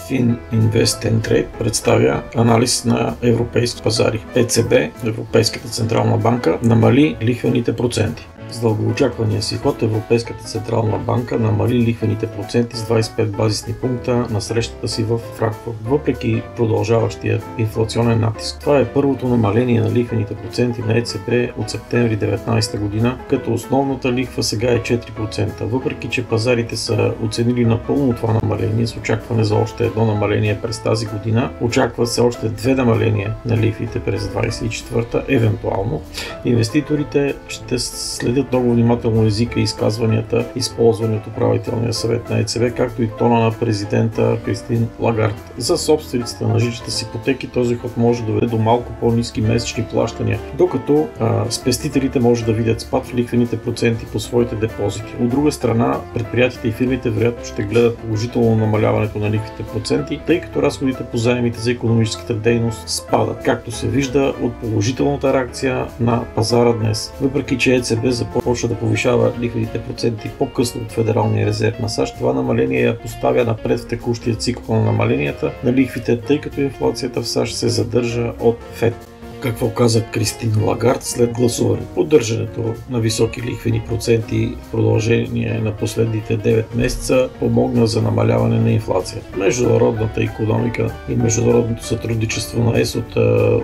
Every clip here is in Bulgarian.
Fininvest Trade представя анализ на европейски пазари. ЕЦБ, Европейската централна банка, намали лихвените проценти. С дългоочаквания си ход Европейската централна банка намали лихвените проценти с 25 базисни пункта на срещата си в Франкфурт, въпреки продължаващия инфлационен натиск. Това е първото намаление на лихвените проценти на ЕЦБ от септември 2019 година, като основната лихва сега е 4%. Въпреки че пазарите са оценили напълно това намаление с очакване за още едно намаление през тази година, очакват се още две намаления на лихвите през 2024, евентуално. Инвеститорите ще следят много внимателно езика и изказванията, използвани от управителния съвет на ЕЦБ, както и тона на президента Кристин Лагард. За собствениците на жилища с ипотеки този ход може да доведе до малко по-ниски месечни плащания, докато спестителите може да видят спад в лихвените проценти по своите депозити. От друга страна, предприятията и фирмите вероятно ще гледат положително намаляването на лихвите проценти, тъй като разходите по заемите за икономическата дейност спадат, както се вижда от положителната реакция на пазара днес. Въпреки че ЕЦБ започва да повишава лихвените проценти по-късно от Федералния резерв на САЩ, това намаление я поставя напред в текущия цикъл на намаленията на лихвите, тъй като инфлацията в САЩ се задържа от ФЕД. Какво каза Кристин Лагард след гласуване? Поддържането на високи лихвени проценти в продължение на последните 9 месеца помогна за намаляване на инфлацията. Международната икономика и международното сътрудничество на ЕС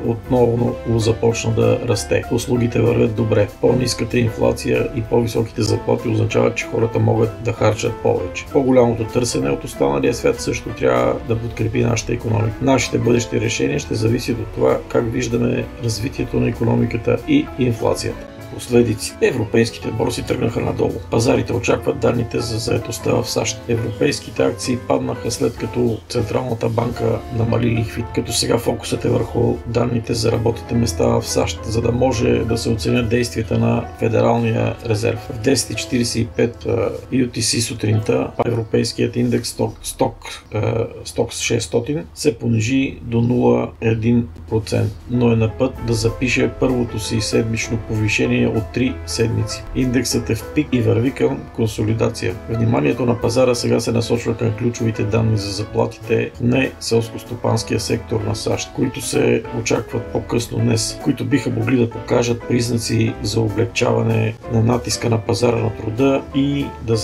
отново започна да расте. Услугите вървят добре. По-ниската инфлация и по-високите заплати означават, че хората могат да харчат повече. По-голямото търсене от останалия свят също трябва да подкрепи нашата икономика. Нашите бъдещи решения ще зависят от това как виждаме развитието на икономиката и инфлацията. Последици. Европейските борси тръгнаха надолу. Пазарите очакват данните за заетостта в САЩ. Европейските акции паднаха след като Централната банка намали лихви, като сега фокусът е върху данните за работните места в САЩ, за да може да се оценят действията на Федералния резерв. В 10:45 UTC сутринта европейският индекс Stoxx 600 се понижи до 0,1%, но е на път да запише първото си седмично повишение от 3 седмици. Индексът е в пик и върви към консолидация. Вниманието на пазара сега се насочва към ключовите данни за заплатите в не селскостопанския сектор на САЩ, които се очакват по-късно днес, които биха могли да покажат признаци за облегчаване на натиска на пазара на труда и да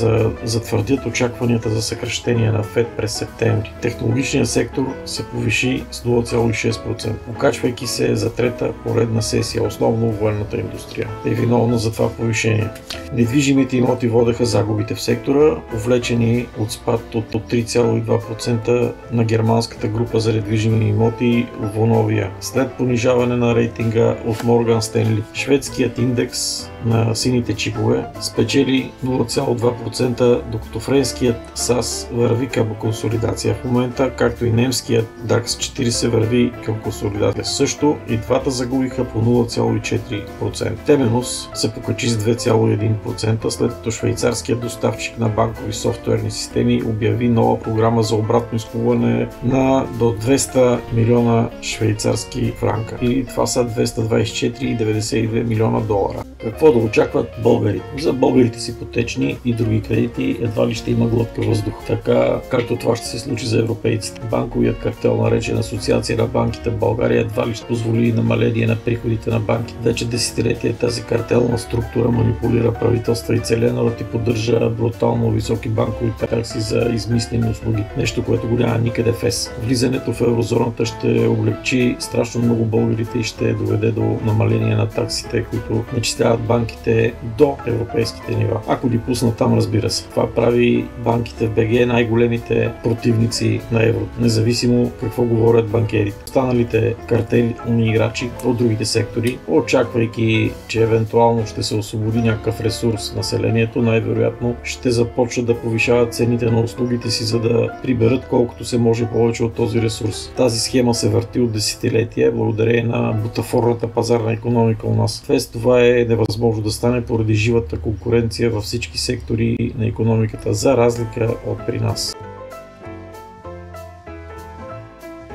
затвърдят очакванията за съкращение на ФЕД през септември. Технологичният сектор се повиши с 0,6%, покачвайки се за трета поредна сесия, основно военната индустрия е виновна за това повишение. Недвижимите имоти водеха загубите в сектора, увлечени от спад от 3,2% на германската група за недвижими имоти Vonovia, след понижаване на рейтинга от Морган Стенли. Шведският индекс на сините чипове спечели 0,2%, докато френският САС върви към консолидация в момента, както и немският DAX 40 върви към консолидация. Също и двата загубиха по 0,4%. Теменус се покачи с 2,1%, след като швейцарският доставчик на банкови софтуерни системи обяви нова програма за обратно изкупуване на до 200 милиона швейцарски франка. И това са 224,92 милиона долара. Какво да очакват българите? За българите с ипотечни и други кредити едва ли ще има глътка въздух, така както това ще се случи за европейците. Банковият картел, наречен Асоциация на банките в България, едва ли ще позволи намаление на приходите на банките. Вече десетилетия тази картелна структура манипулира правителства и целия народ и поддържа брутално високи банкови такси за измислени услуги. Нещо, което го няма никъде в ЕС. Влизането в еврозоната ще облегчи страшно много българите и ще доведе до намаление на таксите, които начисляват банките до европейските нива. Ако ги пуснат там, разбира се. Това прави банките в БГ най-големите противници на еврото, независимо какво говорят банкерите. Останалите картелни играчи от другите сектори, очаквайки, че евентуално ще се освободи някакъв ресурс населението, най-вероятно ще започнат да повишават цените на услугите си, за да приберат колкото се може повече от този ресурс. Тази схема се върти от десетилетия, благодарение на бутафорната пазарна икономика у нас. Без това е невъзможно да стане поради живата конкуренция във всички сектори на икономиката, за разлика от при нас.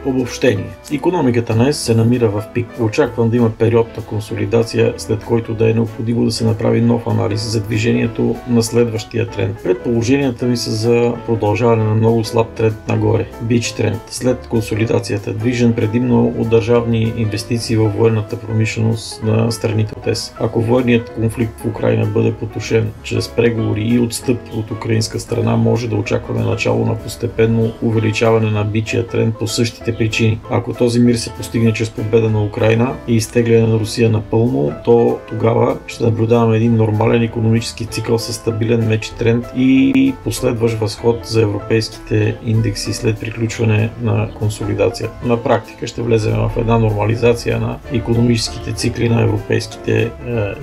Обобщение. Икономиката на ЕС се намира в пик. Очаквам да има период на консолидация, след който да е необходимо да се направи нов анализ за движението на следващия тренд. Предположенията ми са за продължаване на много слаб тренд нагоре. Бич тренд. След консолидацията, движен предимно от държавни инвестиции във военната промишленост на страните от ЕС. Ако военният конфликт в Украйна бъде потушен чрез преговори и отстъп от украинска страна, може да очакваме начало на постепенно увеличаване на бичия тренд по същите причини. Ако този мир се постигне чрез победа на Украйна и изтегляне на Русия напълно, то тогава ще наблюдаваме един нормален икономически цикъл с стабилен меч тренд и последващ възход за европейските индекси след приключване на консолидация. На практика ще влезем в една нормализация на икономическите цикли на европейските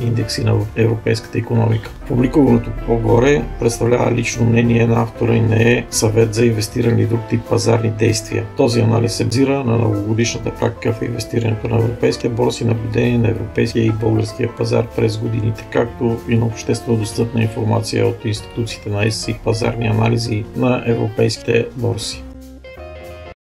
индекси на европейската икономика. Публикуваното по-горе представлява лично мнение на автора и не е съвет за инвестиране и друг тип пазарни действия. Този анализ се базира на многогодишната практика в инвестирането на европейския борс и наблюдение на европейския и българския пазар през годините, както и на обществено достъпна информация от институциите на ЕС и пазарни анализи на европейските борси.